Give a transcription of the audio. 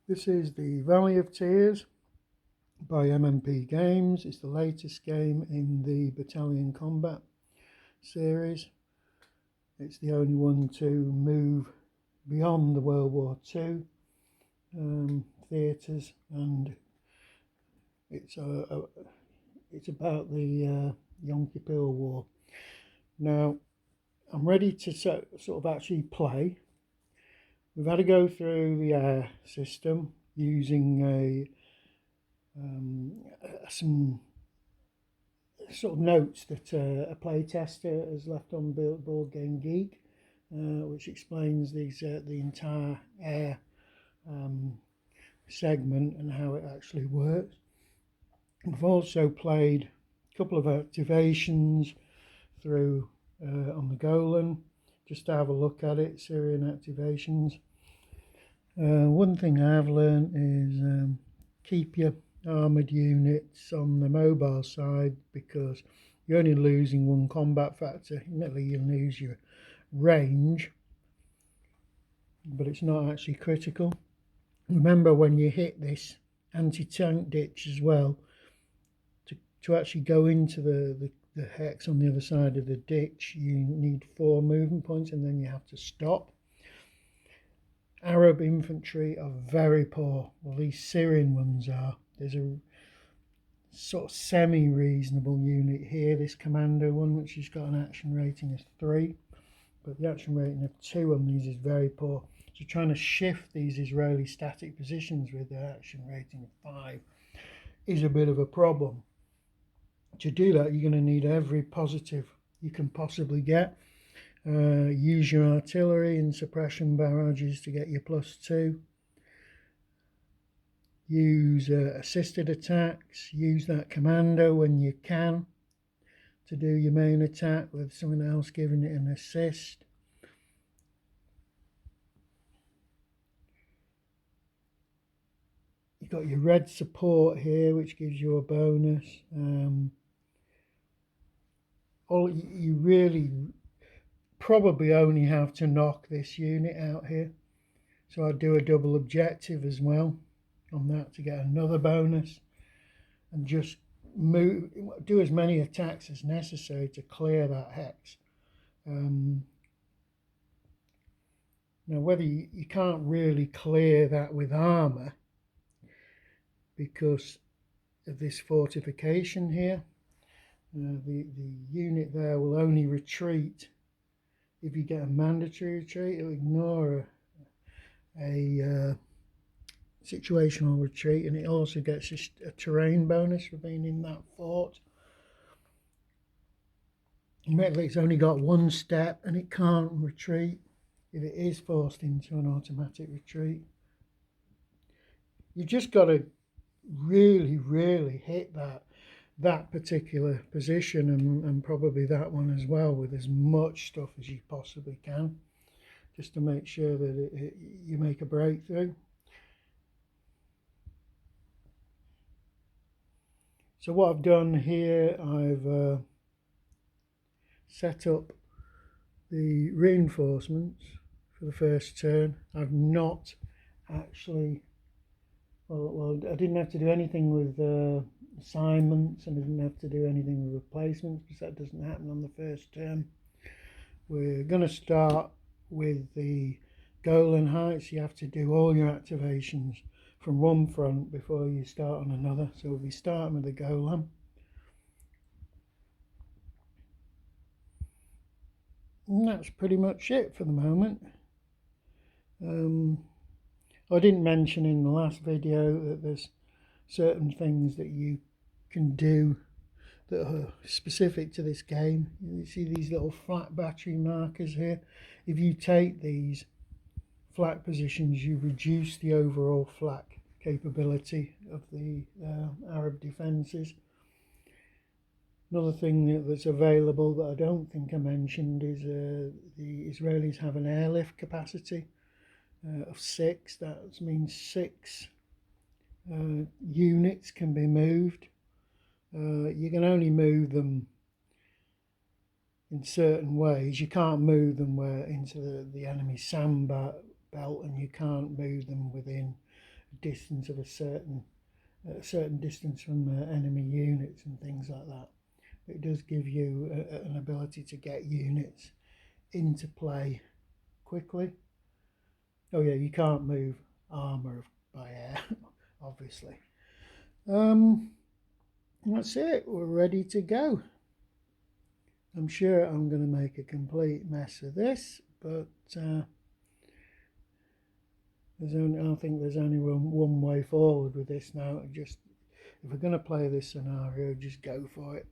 This is the Valley of Tears by MMP Games. It's the latest game in the Battalion Combat series. It's the only one to move beyond the World War II theatres, and it's about the Yom Kippur War. Now, I'm ready to sort of actually play. We've had to go through the air system using some sort of notes that a playtester has left on Board Game Geek, which explains these the entire air segment and how it actually works. We've also played a couple of activations through on the Golan, just to have a look at it, Syrian activations. One thing I've learned is keep your armoured units on the mobile side, because you're only losing one combat factor. Admittedly, you lose your range, but it's not actually critical. Remember, when you hit this anti-tank ditch as well, to actually go into the hex on the other side of the ditch, you need 4 movement points, and then you have to stop. Arab infantry are very poor. Well, these Syrian ones are. There's a sort of semi-reasonable unit here, this commando one, which has got an action rating of 3, but the action rating of 2 on these is very poor. So trying to shift these Israeli static positions with their action rating of 5 is a bit of a problem. To do that, you're going to need every positive you can possibly get. Use your artillery and suppression barrages to get your +2. Use assisted attacks. Use that commando when you can to do your main attack with someone else giving it an assist. You've got your red support here, which gives you a bonus. All you really probably only have to knock this unit out here, so I'd do a double objective as well on that to get another bonus, and just do as many attacks as necessary to clear that hex. Now, whether you can't really clear that with armor because of this fortification here. The unit there will only retreat if you get a mandatory retreat. It'll ignore a situational retreat, and it also gets a terrain bonus for being in that fort. Admittedly, it's only got 1 step and it can't retreat if it is forced into an automatic retreat. You've just got to really hit that particular position, and probably that one as well, with as much stuff as you possibly can, just to make sure that you make a breakthrough. So what I've done here, I've set up the reinforcements for the first turn. I've not actually, well, I didn't have to do anything with assignments, and I didn't have to do anything with replacements, because that doesn't happen on the first turn. We're going to start with the Golan Heights. You have to do all your activations from one front before you start on another, so we'll be starting with the Golan. And that's pretty much it for the moment. I didn't mention in the last video that there's certain things that you can do that are specific to this game. You see these little flak battery markers here. If you take these flak positions, you reduce the overall flak capability of the Arab defences. Another thing that's available that I don't think I mentioned is the Israelis have an airlift capacity of 6. That means 6 units can be moved. You can only move them in certain ways. You can't move them into the enemy sand belt, and you can't move them within distance of a certain distance from enemy units and things like that. It does give you an ability to get units into play quickly. Oh yeah, you can't move armor by air, obviously. That's it. We're ready to go. I'm sure I'm going to make a complete mess of this, but I think there's only one way forward with this now. Just if we're going to play this scenario, just go for it.